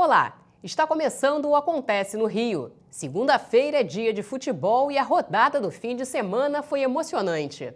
Olá! Está começando o Acontece no Rio. Segunda-feira é dia de futebol e a rodada do fim de semana foi emocionante.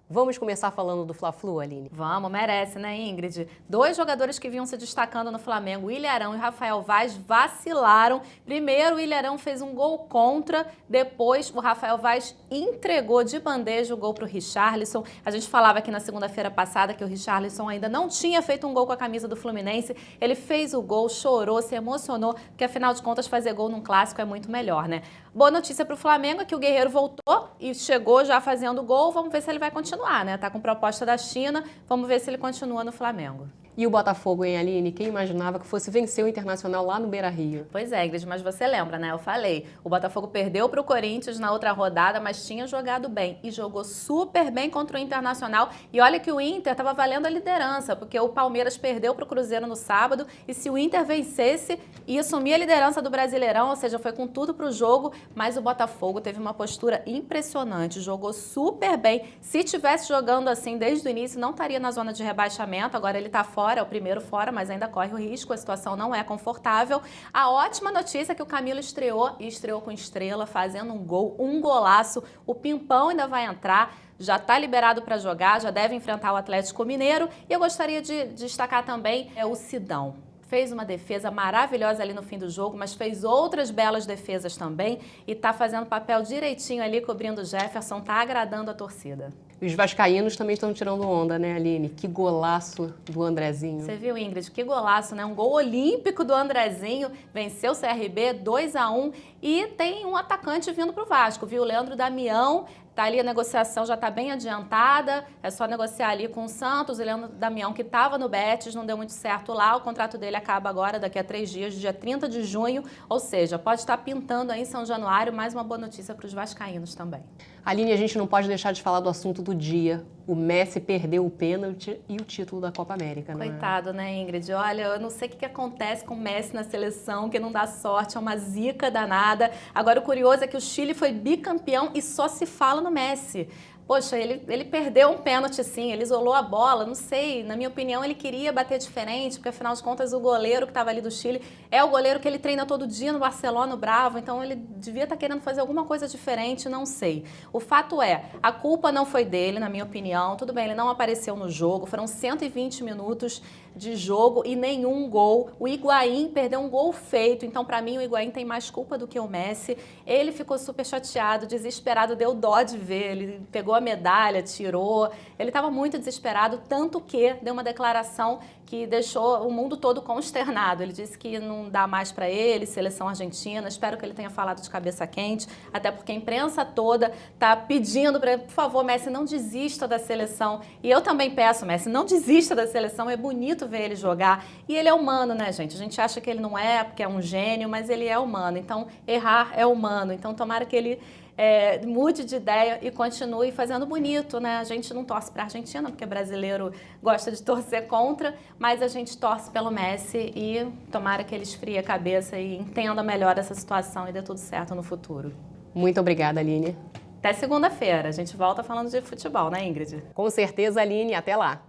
Vamos começar falando do Fla-Flu, Aline? Vamos, merece, né, Ingrid? Dois jogadores que vinham se destacando no Flamengo, o Ilharão e o Rafael Vaz, vacilaram. Primeiro, o Ilharão fez um gol contra, depois o Rafael Vaz entregou de bandeja o gol para o Richarlison. A gente falava aqui na segunda-feira passada que o Richarlison ainda não tinha feito um gol com a camisa do Fluminense. Ele fez o gol, chorou, se emocionou, porque afinal de contas fazer gol num clássico é muito melhor, né? Boa notícia para o Flamengo é que o Guerreiro voltou e chegou já fazendo gol. Vamos ver se ele vai continuar, né? Tá com proposta da China. Vamos ver se ele continua no Flamengo. E o Botafogo, hein, Aline? Quem imaginava que fosse vencer o Internacional lá no Beira-Rio? Pois é, Ingrid, mas você lembra, né? Eu falei, o Botafogo perdeu para o Corinthians na outra rodada, mas tinha jogado bem e jogou super bem contra o Internacional. E olha que o Inter estava valendo a liderança, porque o Palmeiras perdeu para o Cruzeiro no sábado e se o Inter vencesse, ia assumir a liderança do Brasileirão, ou seja, foi com tudo para o jogo, mas o Botafogo teve uma postura impressionante, jogou super bem. Se tivesse jogando assim desde o início, não estaria na zona de rebaixamento, agora ele está fora. É o primeiro fora, mas ainda corre o risco, a situação não é confortável. A ótima notícia é que o Camilo estreou e estreou com estrela, fazendo um gol, um golaço. O Pimpão ainda vai entrar, já está liberado para jogar, já deve enfrentar o Atlético Mineiro. E eu gostaria de destacar também o Sidão. Fez uma defesa maravilhosa ali no fim do jogo, mas fez outras belas defesas também e está fazendo papel direitinho ali, cobrindo o Jefferson, está agradando a torcida. Os vascaínos também estão tirando onda, né, Aline? Que golaço do Andrezinho. Você viu, Ingrid? Que golaço, né? Um gol olímpico do Andrezinho, venceu o CRB 2-1 e tem um atacante vindo para o Vasco, viu? O Leandro Damião. Tá ali, a negociação já está bem adiantada, é só negociar ali com o Santos. O Leandro Damião, que estava no Betis, não deu muito certo lá, o contrato dele acaba agora, daqui a 3 dias, dia 30 de junho, ou seja, pode estar pintando aí em São Januário, mais uma boa notícia para os vascaínos também. Aline, a gente não pode deixar de falar do assunto do dia. O Messi perdeu o pênalti e o título da Copa América, né? Coitado, né, Ingrid? Olha, eu não sei o que acontece com o Messi na seleção, que não dá sorte, é uma zica danada. Agora, o curioso é que o Chile foi bicampeão e só se fala no Messi. Poxa, ele perdeu um pênalti, sim, ele isolou a bola, não sei, na minha opinião ele queria bater diferente, porque afinal de contas o goleiro que estava ali do Chile é o goleiro que ele treina todo dia no Barcelona, no Bravo, então ele devia estar querendo fazer alguma coisa diferente, não sei. O fato é, a culpa não foi dele, na minha opinião, tudo bem, ele não apareceu no jogo, foram 120 minutos de jogo e nenhum gol. O Higuaín perdeu um gol feito, então para mim o Higuaín tem mais culpa do que o Messi. Ele ficou super chateado, desesperado, deu dó de ver, ele pegou a medalha, tirou, ele estava muito desesperado, tanto que deu uma declaração que deixou o mundo todo consternado. Ele disse que não dá mais para ele, seleção argentina, espero que ele tenha falado de cabeça quente, até porque a imprensa toda está pedindo para, por favor, Messi, não desista da seleção. E eu também peço, Messi, não desista da seleção, é bonito ver ele jogar. E ele é humano, né, gente? A gente acha que ele não é, porque é um gênio, mas ele é humano. Então, errar é humano. Então, tomara que ele mude de ideia e continue fazendo bonito, né? A gente não torce para a Argentina, porque brasileiro gosta de torcer contra, mas a gente torce pelo Messi e tomara que ele esfrie a cabeça e entenda melhor essa situação e dê tudo certo no futuro. Muito obrigada, Aline. Até segunda-feira. A gente volta falando de futebol, né, Ingrid? Com certeza, Aline. Até lá.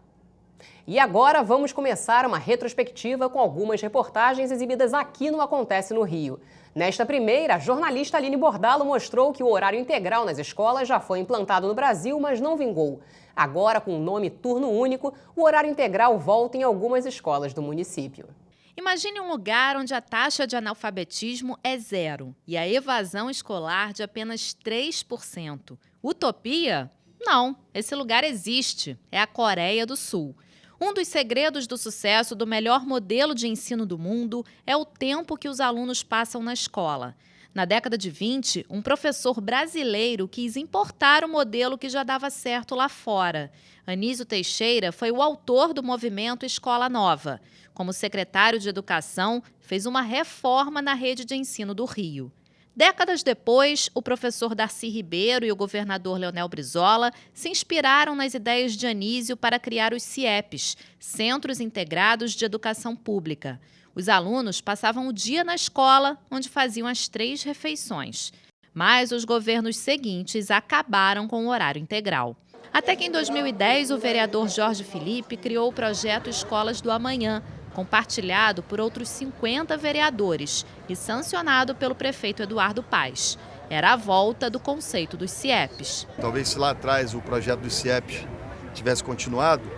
E agora vamos começar uma retrospectiva com algumas reportagens exibidas aqui no Acontece no Rio. Nesta primeira, a jornalista Aline Bordalo mostrou que o horário integral nas escolas já foi implantado no Brasil, mas não vingou. Agora, com o nome Turno Único, o horário integral volta em algumas escolas do município. Imagine um lugar onde a taxa de analfabetismo é 0 e a evasão escolar de apenas 3%. Utopia? Não, esse lugar existe. É a Coreia do Sul. Um dos segredos do sucesso do melhor modelo de ensino do mundo é o tempo que os alunos passam na escola. Na década de 20, um professor brasileiro quis importar o modelo que já dava certo lá fora. Anísio Teixeira foi o autor do movimento Escola Nova. Como secretário de Educação, fez uma reforma na rede de ensino do Rio. Décadas depois, o professor Darcy Ribeiro e o governador Leonel Brizola se inspiraram nas ideias de Anísio para criar os CIEPs, Centros Integrados de Educação Pública. Os alunos passavam o dia na escola, onde faziam as 3 refeições. Mas os governos seguintes acabaram com o horário integral. Até que em 2010, o vereador Jorge Felipe criou o projeto Escolas do Amanhã, compartilhado por outros 50 vereadores e sancionado pelo prefeito Eduardo Paes. Era a volta do conceito dos CIEPs. Talvez se lá atrás o projeto dos CIEPs tivesse continuado,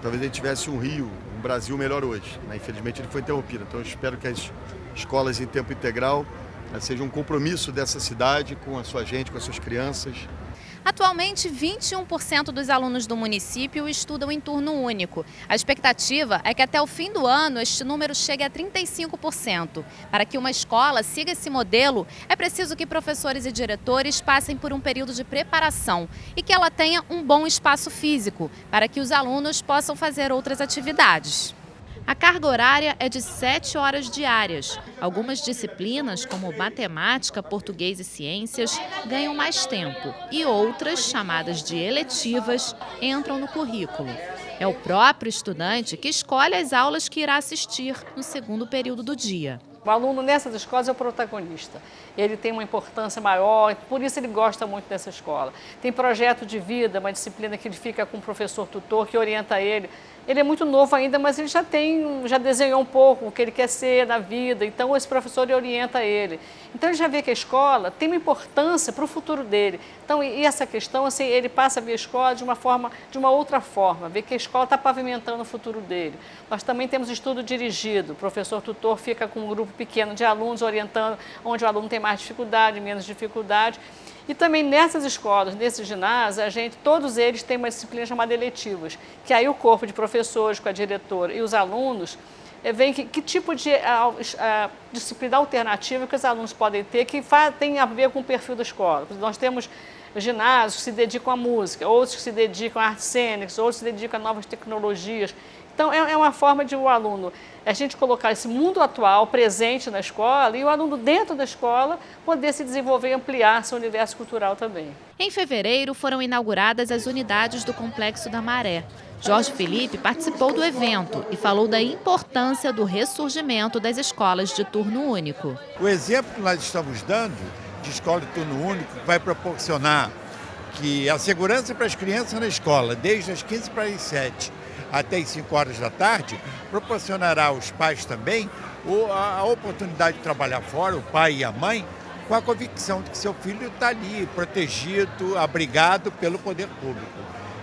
talvez a gente tivesse um Rio, um Brasil melhor hoje. Infelizmente ele foi interrompido, então eu espero que as escolas em tempo integral sejam um compromisso dessa cidade com a sua gente, com as suas crianças. Atualmente, 21% dos alunos do município estudam em turno único. A expectativa é que até o fim do ano este número chegue a 35%. Para que uma escola siga esse modelo, é preciso que professores e diretores passem por um período de preparação e que ela tenha um bom espaço físico, para que os alunos possam fazer outras atividades. A carga horária é de 7 horas diárias. Algumas disciplinas, como matemática, português e ciências, ganham mais tempo. E outras, chamadas de eletivas, entram no currículo. É o próprio estudante que escolhe as aulas que irá assistir no segundo período do dia. O aluno nessas escolas é o protagonista. Ele tem uma importância maior, por isso ele gosta muito dessa escola. Tem projeto de vida, uma disciplina que ele fica com o professor tutor que orienta ele. Ele é muito novo ainda, mas ele já desenhou um pouco o que ele quer ser na vida, então esse professor orienta ele. Então ele já vê que a escola tem uma importância para o futuro dele. Então, e essa questão, assim, ele passa a ver a escola de uma outra forma, ver que a escola está pavimentando o futuro dele. Nós também temos estudo dirigido, o professor tutor fica com um grupo pequeno de alunos orientando onde o aluno tem mais dificuldade, menos dificuldade. E também nessas escolas, nesses ginásios, todos eles têm uma disciplina chamada eletivas, que aí o corpo de professores, com a diretora e os alunos, veem que tipo de disciplina alternativa que os alunos podem ter, que tem a ver com o perfil da escola. Nós temos ginásios que se dedicam à música, outros que se dedicam a artes cênicas, outros se dedicam a novas tecnologias. Então, é uma forma de o aluno, a gente colocar esse mundo atual presente na escola e o aluno dentro da escola poder se desenvolver e ampliar seu universo cultural também. Em fevereiro, foram inauguradas as unidades do Complexo da Maré. Jorge Felipe participou do evento e falou da importância do ressurgimento das escolas de turno único. O exemplo que nós estamos dando de escola de turno único vai proporcionar que a segurança para as crianças na escola, desde as 15 para as 7 até as 5 horas da tarde, proporcionará aos pais também a oportunidade de trabalhar fora, o pai e a mãe, com a convicção de que seu filho está ali, protegido, abrigado pelo poder público.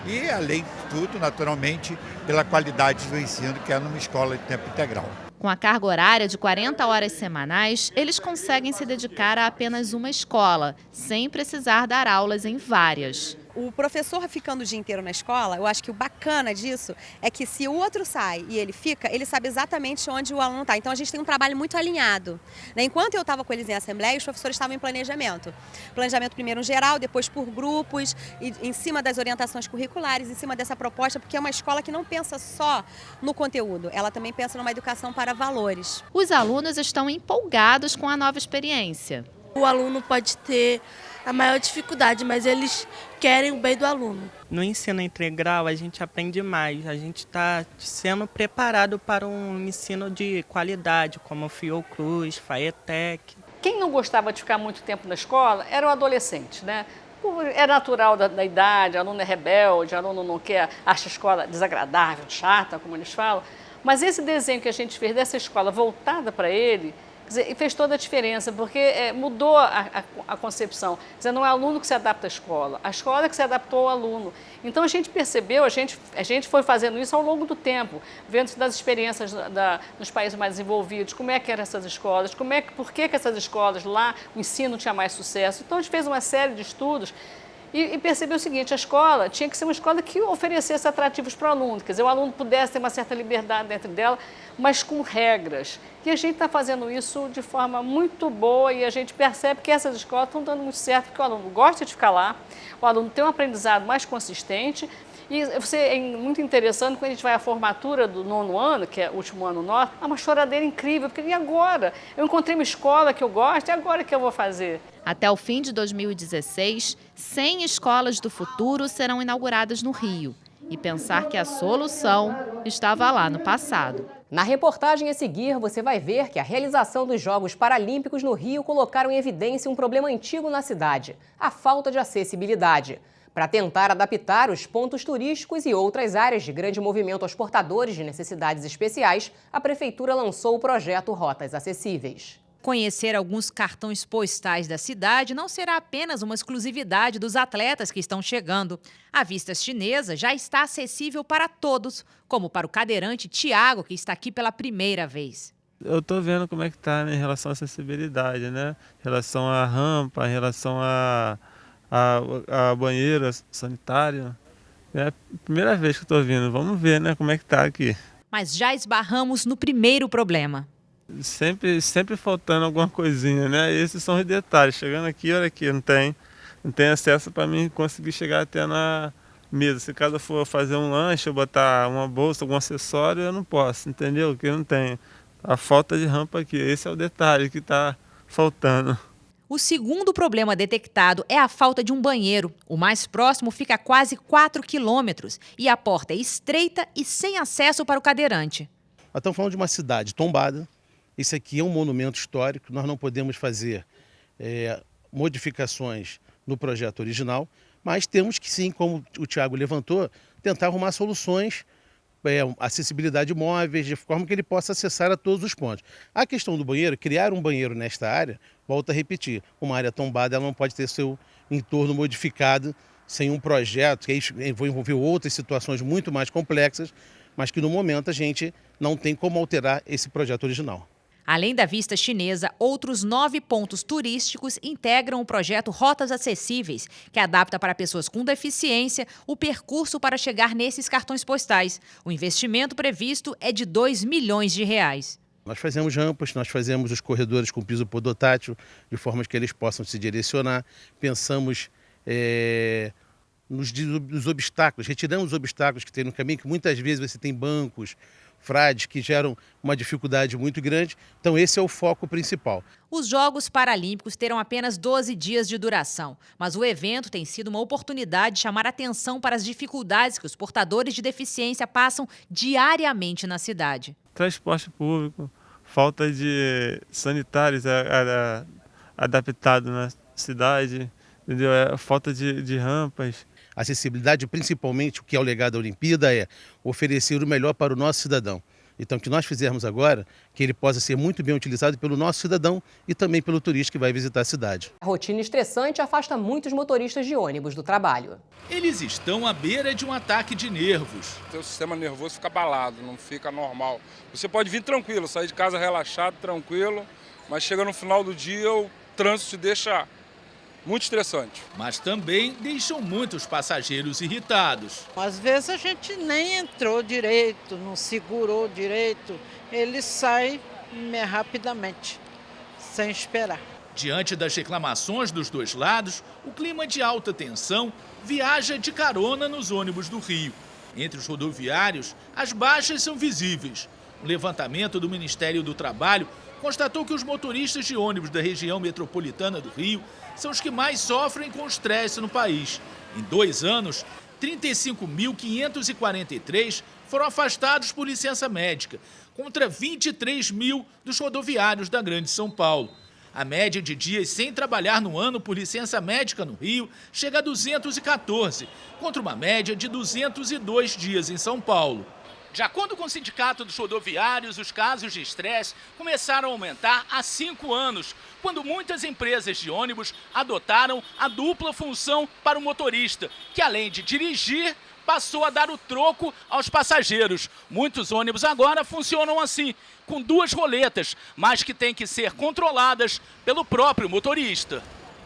E, além de tudo, naturalmente, pela qualidade do ensino, que é numa escola de tempo integral. Com a carga horária de 40 horas semanais, eles conseguem se dedicar a apenas uma escola, sem precisar dar aulas em várias. O professor ficando o dia inteiro na escola, eu acho que o bacana disso é que se o outro sai e ele fica, ele sabe exatamente onde o aluno está. Então a gente tem um trabalho muito alinhado. Enquanto eu estava com eles em assembleia, os professores estavam em planejamento. Planejamento primeiro geral, depois por grupos, e em cima das orientações curriculares, em cima dessa proposta, porque é uma escola que não pensa só no conteúdo, ela também pensa numa educação para valores. Os alunos estão empolgados com a nova experiência. O aluno pode ter a maior dificuldade, mas eles querem o bem do aluno. No ensino integral a gente aprende mais, a gente está sendo preparado para um ensino de qualidade, como Fiocruz, Faetec. Quem não gostava de ficar muito tempo na escola era o adolescente, né? É natural da idade, aluno é rebelde, aluno não quer, acha a escola desagradável, chata, como eles falam. Mas esse desenho que a gente fez dessa escola voltada para ele, fez toda a diferença, porque mudou a concepção. Quer dizer, não é o aluno que se adapta à escola, a escola é que se adaptou ao aluno. Então a gente percebeu, a gente foi fazendo isso ao longo do tempo, vendo das experiências dos países mais desenvolvidos, como é que eram essas escolas, por que essas escolas lá, o ensino tinha mais sucesso. Então a gente fez uma série de estudos e percebeu o seguinte, a escola tinha que ser uma escola que oferecesse atrativos para o aluno, quer dizer, o aluno pudesse ter uma certa liberdade dentro dela, mas com regras. E a gente está fazendo isso de forma muito boa e a gente percebe que essas escolas estão dando muito certo, porque o aluno gosta de ficar lá, o aluno tem um aprendizado mais consistente. E é muito interessante, quando a gente vai à formatura do 9º ano, que é o último ano nosso, é uma choradeira incrível, porque e agora? Eu encontrei uma escola que eu gosto, e agora que eu vou fazer? Até o fim de 2016, 100 escolas do futuro serão inauguradas no Rio. E pensar que a solução estava lá no passado. Na reportagem a seguir, você vai ver que a realização dos Jogos Paralímpicos no Rio colocaram em evidência um problema antigo na cidade: a falta de acessibilidade. Para tentar adaptar os pontos turísticos e outras áreas de grande movimento aos portadores de necessidades especiais, a Prefeitura lançou o projeto Rotas Acessíveis. Conhecer alguns cartões postais da cidade não será apenas uma exclusividade dos atletas que estão chegando. A Vista Chinesa já está acessível para todos, como para o cadeirante Tiago, que está aqui pela primeira vez. Eu estou vendo como é que está, né, em relação à acessibilidade, né? Em relação à rampa, em relação a banheiro sanitário. É a primeira vez que estou vindo. Vamos ver, né, como é que está aqui. Mas já esbarramos no primeiro problema. Sempre faltando alguma coisinha, né? E esses são os detalhes. Chegando aqui, olha aqui, não tem acesso para mim conseguir chegar até na mesa. Se caso eu for fazer um lanche, eu botar uma bolsa, algum acessório, eu não posso, entendeu? Porque eu não tenho. A falta de rampa aqui, esse é o detalhe que está faltando. O segundo problema detectado é a falta de um banheiro. O mais próximo fica a quase 4 quilômetros e a porta é estreita e sem acesso para o cadeirante. Nós estamos falando de uma cidade tombada. Isso aqui é um monumento histórico, nós não podemos fazer modificações no projeto original, mas temos que sim, como o Tiago levantou, tentar arrumar soluções, acessibilidade móveis, de forma que ele possa acessar a todos os pontos. A questão do banheiro, criar um banheiro nesta área, volto a repetir, uma área tombada ela não pode ter seu entorno modificado sem um projeto, que aí vai envolver outras situações muito mais complexas, mas que no momento a gente não tem como alterar esse projeto original. Além da Vista Chinesa, outros 9 pontos turísticos integram o projeto Rotas Acessíveis, que adapta para pessoas com deficiência o percurso para chegar nesses cartões postais. O investimento previsto é de R$2 milhões. Nós fazemos rampas, nós fazemos os corredores com piso podotátil, de forma que eles possam se direcionar. Pensamos nos obstáculos, retiramos os obstáculos que tem no caminho, que muitas vezes você tem bancos, frades que geram uma dificuldade muito grande. Então esse é o foco principal. Os Jogos Paralímpicos terão apenas 12 dias de duração, mas o evento tem sido uma oportunidade de chamar atenção para as dificuldades que os portadores de deficiência passam diariamente na cidade. Transporte público, falta de sanitários adaptados na cidade, entendeu? Falta de rampas. Acessibilidade, principalmente, o que é o legado da Olimpíada, é oferecer o melhor para o nosso cidadão. Então, o que nós fizermos agora, que ele possa ser muito bem utilizado pelo nosso cidadão e também pelo turista que vai visitar a cidade. A rotina estressante afasta muitos motoristas de ônibus do trabalho. Eles estão à beira de um ataque de nervos. O seu sistema nervoso fica abalado, não fica normal. Você pode vir tranquilo, sair de casa relaxado, tranquilo, mas chega no final do dia, o trânsito te deixa muito estressante. Mas também deixam muitos passageiros irritados. Às vezes a gente nem entrou direito, não segurou direito, ele sai rapidamente, sem esperar. Diante das reclamações dos dois lados, o clima de alta tensão viaja de carona nos ônibus do Rio. Entre os rodoviários, as baixas são visíveis. Um levantamento do Ministério do Trabalho constatou que os motoristas de ônibus da região metropolitana do Rio são os que mais sofrem com o estresse no país. Em 2 anos, 35.543 foram afastados por licença médica, contra 23 mil dos rodoviários da Grande São Paulo. A média de dias sem trabalhar no ano por licença médica no Rio chega a 214, contra uma média de 202 dias em São Paulo. De acordo com o Sindicato dos Rodoviários, os casos de estresse começaram a aumentar há 5 anos, quando muitas empresas de ônibus adotaram a dupla função para o motorista, que além de dirigir, passou a dar o troco aos passageiros. Muitos ônibus agora funcionam assim, com 2 roletas, mas que têm que ser controladas pelo próprio motorista.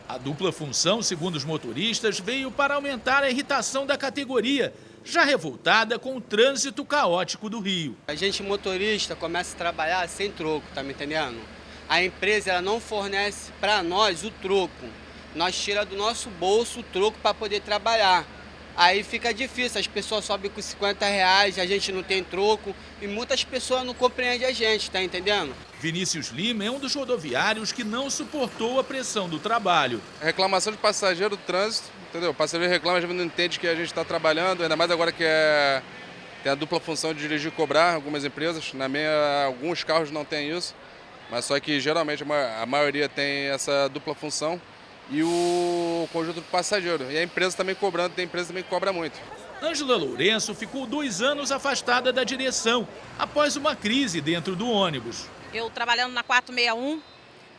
A dupla função, segundo os motoristas, veio para aumentar a irritação da categoria, já revoltada com o trânsito caótico do Rio. A gente motorista começa a trabalhar sem troco, tá me entendendo? A empresa ela não fornece para nós o troco. Nós tiramos do nosso bolso o troco para poder trabalhar. Aí fica difícil, as pessoas sobem com R$50, a gente não tem troco e muitas pessoas não compreendem a gente, tá entendendo? Vinícius Lima é um dos rodoviários que não suportou a pressão do trabalho. A reclamação de passageiro do trânsito, entendeu? O passageiro reclama, a gente não entende que a gente está trabalhando, ainda mais agora que tem a dupla função de dirigir e cobrar, algumas empresas. Na minha, alguns carros não tem isso, mas só que geralmente a maioria tem essa dupla função. e o conjunto do passageiro. E a empresa também cobrando, tem empresa também que cobra muito. Ângela Lourenço ficou 2 anos afastada da direção, após uma crise dentro do ônibus. Eu trabalhando na 461,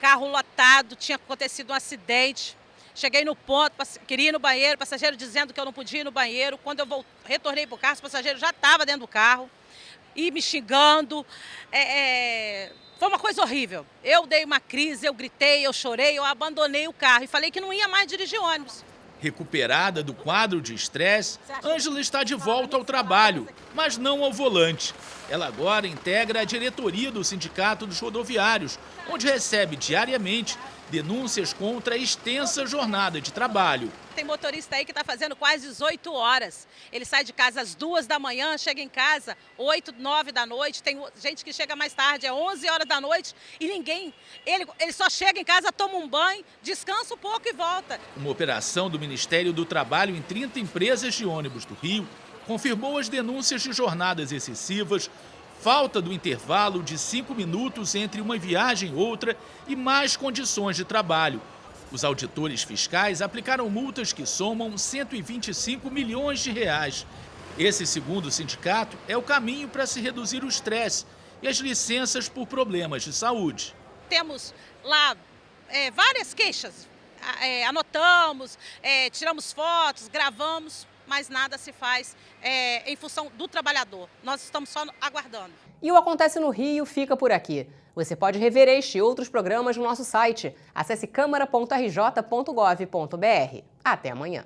carro lotado, tinha acontecido um acidente. Cheguei no ponto, queria ir no banheiro, passageiro dizendo que eu não podia ir no banheiro. Quando eu retornei para o carro, o passageiro já estava dentro do carro e me xingando. Foi uma coisa horrível. Eu dei uma crise, eu gritei, eu chorei, eu abandonei o carro e falei que não ia mais dirigir ônibus. Recuperada do quadro de estresse, Ângela está de volta ao trabalho, mas não ao volante. Ela agora integra a diretoria do Sindicato dos Rodoviários, onde recebe diariamente denúncias contra a extensa jornada de trabalho. Tem motorista aí que está fazendo quase 18 horas. Ele sai de casa às 2 da manhã, chega em casa 8, 9 da noite. Tem gente que chega mais tarde, é 11 horas da noite e ninguém... Ele só chega em casa, toma um banho, descansa um pouco e volta. Uma operação do Ministério do Trabalho em 30 empresas de ônibus do Rio confirmou as denúncias de jornadas excessivas, falta do intervalo de 5 minutos entre uma viagem e outra e mais condições de trabalho. Os auditores fiscais aplicaram multas que somam 125 milhões de reais. Esse, segundo o sindicato, é o caminho para se reduzir o estresse e as licenças por problemas de saúde. Temos lá várias queixas, anotamos, tiramos fotos, gravamos, mas nada se faz em função do trabalhador. Nós estamos só aguardando. E o Acontece no Rio fica por aqui. Você pode rever este e outros programas no nosso site. Acesse câmara.rj.gov.br. Até amanhã.